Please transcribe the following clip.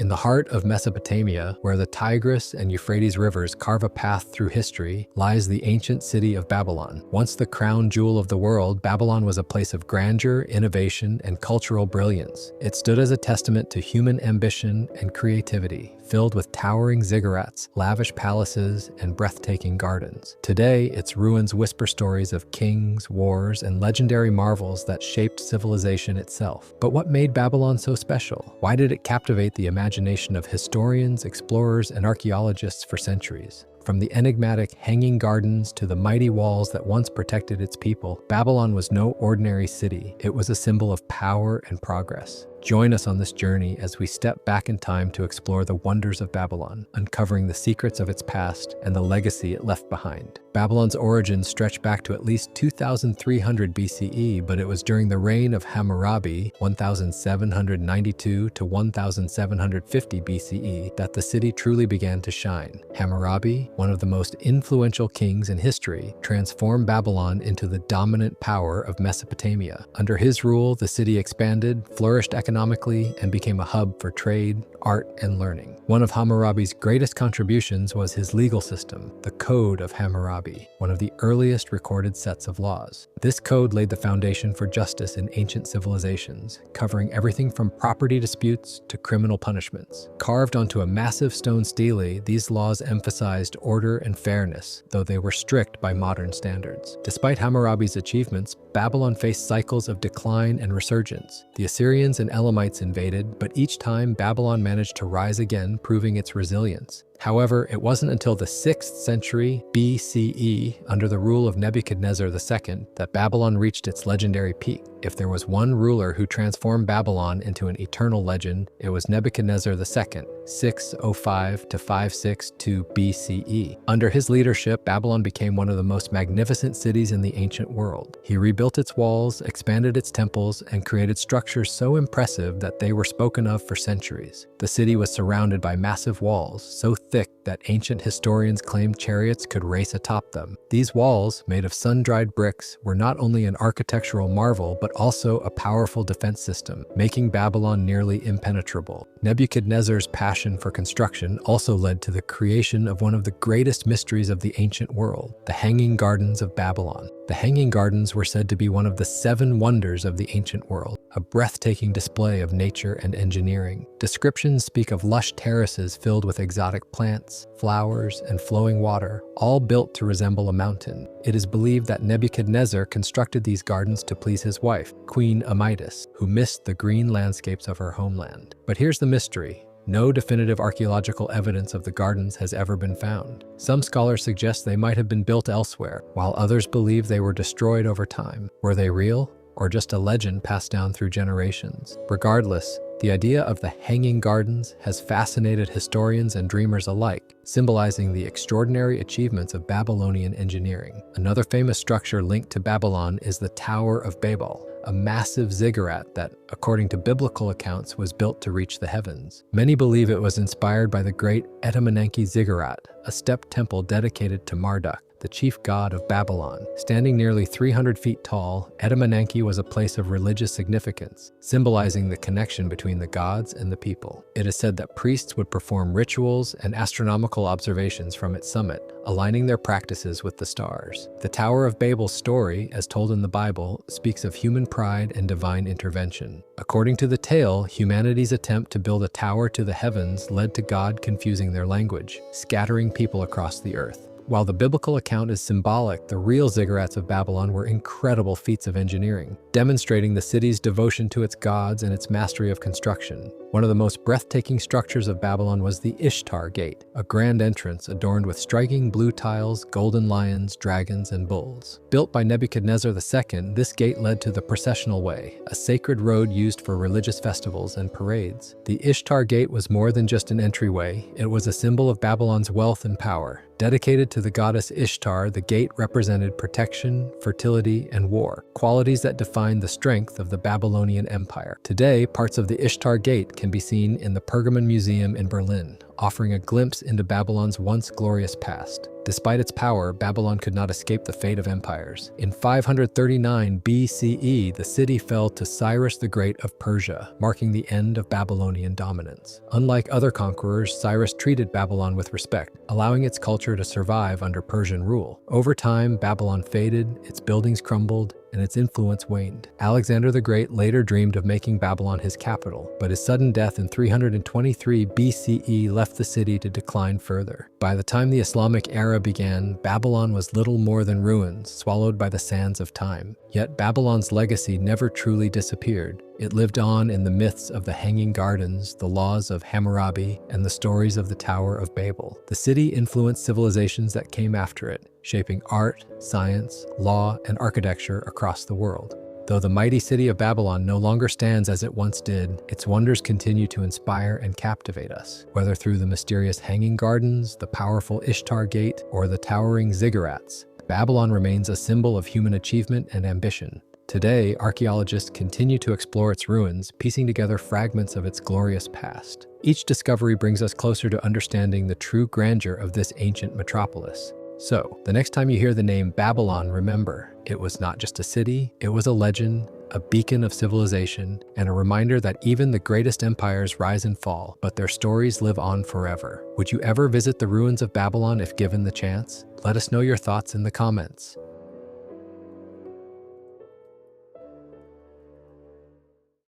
In the heart of Mesopotamia, where the Tigris and Euphrates rivers carve a path through history, lies the ancient city of Babylon. Once the crown jewel of the world, Babylon was a place of grandeur, innovation, and cultural brilliance. It stood as a testament to human ambition and creativity, filled with towering ziggurats, lavish palaces, and breathtaking gardens. Today, its ruins whisper stories of kings, wars, and legendary marvels that shaped civilization itself. But what made Babylon so special? Why did it captivate the imagination of historians, explorers, and archaeologists for centuries? From the enigmatic hanging gardens to the mighty walls that once protected its people, Babylon was no ordinary city. It was a symbol of power and progress. Join us on this journey as we step back in time to explore the wonders of Babylon, uncovering the secrets of its past and the legacy it left behind. Babylon's origins stretch back to at least 2300 BCE, but it was during the reign of Hammurabi, 1792 to 1750 BCE, that the city truly began to shine. Hammurabi, one of the most influential kings in history, transformed Babylon into the dominant power of Mesopotamia. Under his rule, the city expanded, flourished economically, and became a hub for trade, art, and learning. One of Hammurabi's greatest contributions was his legal system, the Code of Hammurabi, one of the earliest recorded sets of laws. This code laid the foundation for justice in ancient civilizations, covering everything from property disputes to criminal punishments. Carved onto a massive stone stele, these laws emphasized order and fairness, though they were strict by modern standards. Despite Hammurabi's achievements, Babylon faced cycles of decline and resurgence. The Assyrians and Elamites invaded, but each time Babylon managed to rise again, proving its resilience. However, it wasn't until the 6th century BCE, under the rule of Nebuchadnezzar II, that Babylon reached its legendary peak. If there was one ruler who transformed Babylon into an eternal legend, it was Nebuchadnezzar II, 605 to 562 BCE. Under his leadership, Babylon became one of the most magnificent cities in the ancient world. He rebuilt its walls, expanded its temples, and created structures so impressive that they were spoken of for centuries. The city was surrounded by massive walls, so thick that ancient historians claimed chariots could race atop them. These walls, made of sun-dried bricks, were not only an architectural marvel, but also a powerful defense system, making Babylon nearly impenetrable. Nebuchadnezzar's passion for construction also led to the creation of one of the greatest mysteries of the ancient world, the Hanging Gardens of Babylon. The Hanging Gardens were said to be one of the 7 wonders of the ancient world, a breathtaking display of nature and engineering. Descriptions speak of lush terraces filled with exotic plants, flowers, and flowing water, all built to resemble a mountain. It is believed that Nebuchadnezzar constructed these gardens to please his wife, Queen Amytis, who missed the green landscapes of her homeland. But here's the mystery. No definitive archaeological evidence of the gardens has ever been found. Some scholars suggest they might have been built elsewhere, while others believe they were destroyed over time. Were they real, or just a legend passed down through generations? Regardless, the idea of the Hanging Gardens has fascinated historians and dreamers alike, symbolizing the extraordinary achievements of Babylonian engineering. Another famous structure linked to Babylon is the Tower of Babel, a massive ziggurat that, according to biblical accounts, was built to reach the heavens. Many believe it was inspired by the great Etemenanke ziggurat, a step temple dedicated to Marduk, the chief god of Babylon. Standing nearly 300 feet tall, Etemenanke was a place of religious significance, symbolizing the connection between the gods and the people. It is said that priests would perform rituals and astronomical observations from its summit, aligning their practices with the stars. The Tower of Babel's story, as told in the Bible, speaks of human pride and divine intervention. According to the tale, humanity's attempt to build a tower to the heavens led to God confusing their language, scattering people across the earth. While the biblical account is symbolic, the real ziggurats of Babylon were incredible feats of engineering, demonstrating the city's devotion to its gods and its mastery of construction. One of the most breathtaking structures of Babylon was the Ishtar Gate, a grand entrance adorned with striking blue tiles, golden lions, dragons, and bulls. Built by Nebuchadnezzar II, this gate led to the processional way, a sacred road used for religious festivals and parades. The Ishtar Gate was more than just an entryway, it was a symbol of Babylon's wealth and power. Dedicated to the goddess Ishtar, the gate represented protection, fertility, and war, qualities that defined the strength of the Babylonian Empire. Today, parts of the Ishtar Gate can be seen in the Pergamon Museum in Berlin, offering a glimpse into Babylon's once glorious past. Despite its power, Babylon could not escape the fate of empires. In 539 BCE, the city fell to Cyrus the Great of Persia, marking the end of Babylonian dominance. Unlike other conquerors, Cyrus treated Babylon with respect, allowing its culture to survive under Persian rule. Over time, Babylon faded, its buildings crumbled, and its influence waned. Alexander the Great later dreamed of making Babylon his capital, but his sudden death in 323 BCE left the city to decline further. By the time the Islamic era began, Babylon was little more than ruins, swallowed by the sands of time. Yet Babylon's legacy never truly disappeared. It lived on in the myths of the Hanging Gardens, the laws of Hammurabi, and the stories of the Tower of Babel. The city influenced civilizations that came after it, shaping art, science, law, and architecture across the world. Though the mighty city of Babylon no longer stands as it once did, its wonders continue to inspire and captivate us. Whether through the mysterious Hanging Gardens, the powerful Ishtar Gate, or the towering ziggurats, Babylon remains a symbol of human achievement and ambition. Today, archaeologists continue to explore its ruins, piecing together fragments of its glorious past. Each discovery brings us closer to understanding the true grandeur of this ancient metropolis. So, the next time you hear the name Babylon, remember, it was not just a city, it was a legend, a beacon of civilization, and a reminder that even the greatest empires rise and fall, but their stories live on forever. Would you ever visit the ruins of Babylon if given the chance? Let us know your thoughts in the comments.